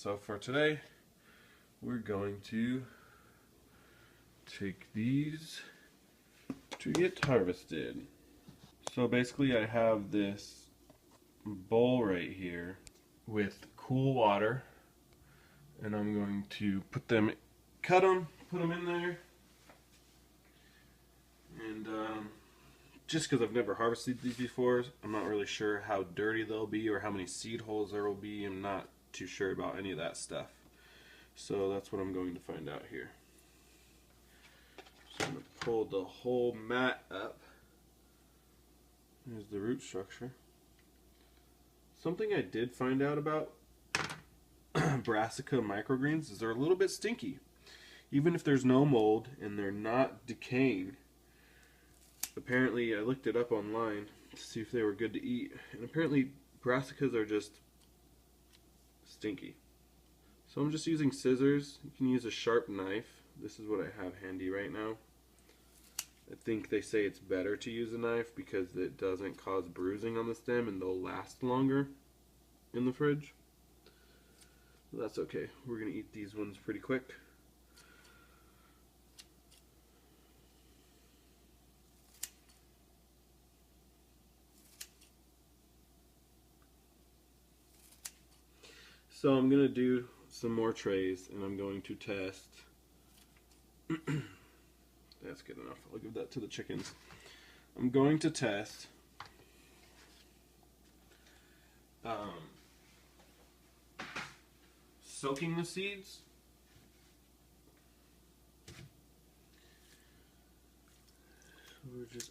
So for today, we're going to take these to get harvested. So basically I have this bowl right here with cool water, and I'm going to cut them, put them in there, and just because I've never harvested these before, I'm not really sure how dirty they'll be or how many seed holes there will be. I'm not too sure about any of that stuff. So that's what I'm going to find out here. So I'm going to pull the whole mat up. Here's the root structure. Something I did find out about brassica microgreens is they're a little bit stinky. Even if there's no mold and they're not decaying. Apparently, I looked it up online to see if they were good to eat, and apparently brassicas are just stinky. So I'm just using scissors. You can use a sharp knife. This is what I have handy right now. I think they say it's better to use a knife because it doesn't cause bruising on the stem and they'll last longer in the fridge. That's okay. We're going to eat these ones pretty quick. So I'm going to do some more trays and I'm going to test. That's good enough. I'll give that to the chickens. I'm going to test soaking the seeds.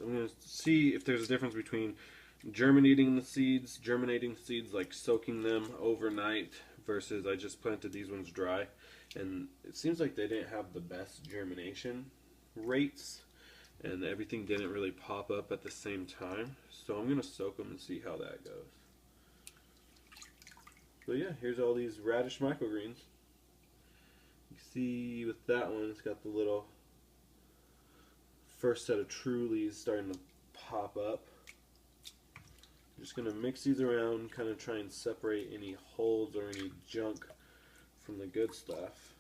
I'm going to see if there's a difference between germinating seeds like soaking them overnight versus I just planted these ones dry, and it seems like they didn't have the best germination rates and everything didn't really pop up at the same time. So I'm going to soak them and see how that goes. So yeah, here's all these radish microgreens. You see with that one, it's got the little first set of true leaves starting to pop up. I'm just going to mix these around, kind of try and separate any holes or any junk from the good stuff.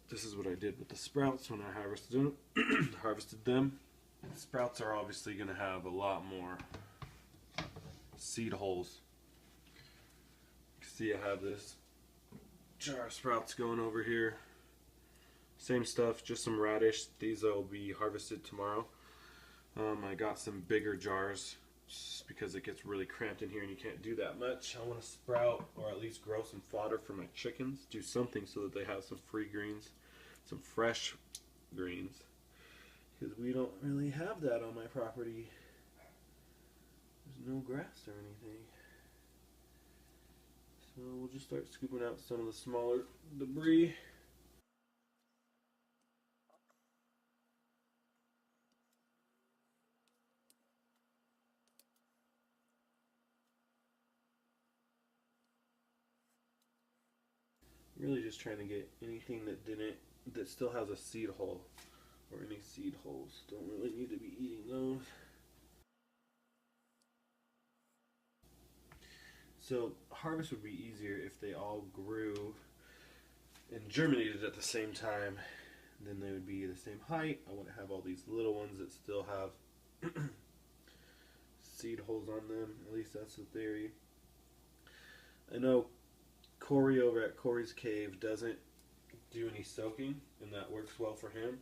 This is what I did with the sprouts when I harvested them. The sprouts are obviously going to have a lot more seed holes. You can see I have this jar of sprouts going over here. Same stuff, just some radish. These will be harvested tomorrow. I got some bigger jars just because it gets really cramped in here and you can't do that much. I want to sprout or at least grow some fodder for my chickens. Do something so that they have some free greens, some fresh greens. Because we don't really have that on my property. There's no grass or anything. So we'll just start scooping out some of the smaller debris. Really just trying to get anything that still has a seed hole, or any seed holes. Don't really need to be eating those. So harvest would be easier if they all grew and germinated at the same time. Then they would be the same height. I wouldn't have all these little ones that still have seed holes on them. At least that's the theory. I know Corey over at Corey's Cave doesn't do any soaking, and that works well for him.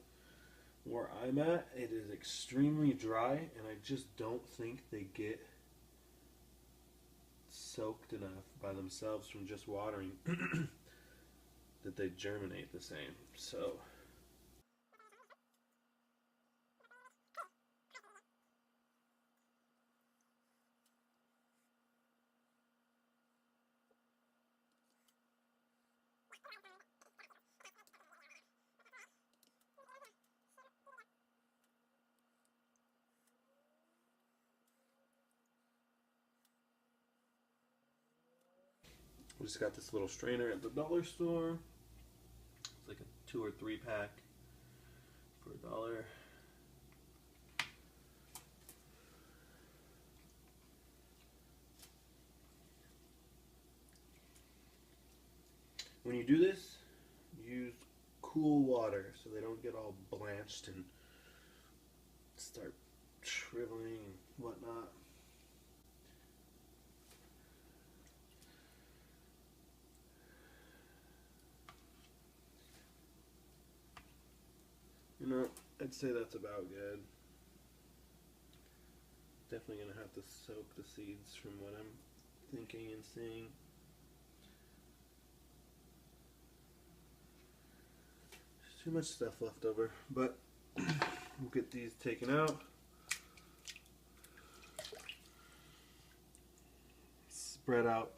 Where I'm at, it is extremely dry, and I just don't think they get soaked enough by themselves from just watering that they germinate the same. So we just got this little strainer at the dollar store. It's like a 2 or 3 pack for $1. When you do this, use cool water so they don't get all blanched and start shriveling and whatnot. You know, I'd say that's about good. Definitely gonna have to soak the seeds from what I'm thinking and seeing. There's too much stuff left over, but we'll get these taken out. Spread out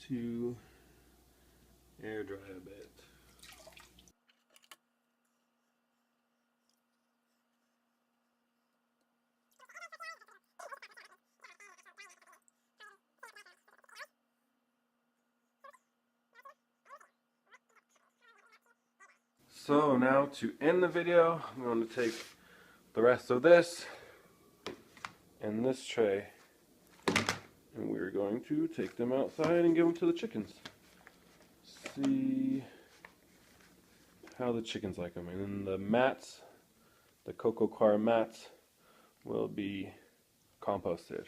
to air dry a bit. So now to end the video, I'm going to take the rest of this and this tray, and we're going to take them outside and give them to the chickens. See how the chickens like them. And then the mats, the cocoa coir mats, will be composted.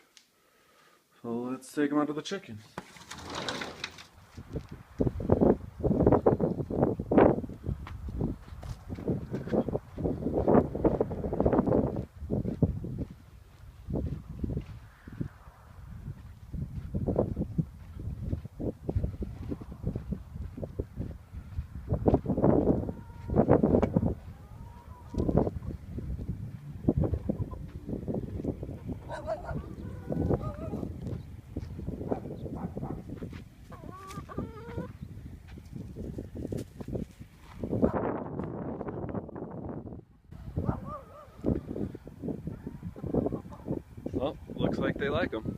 So let's take them out to the chickens. Well, looks like they like them.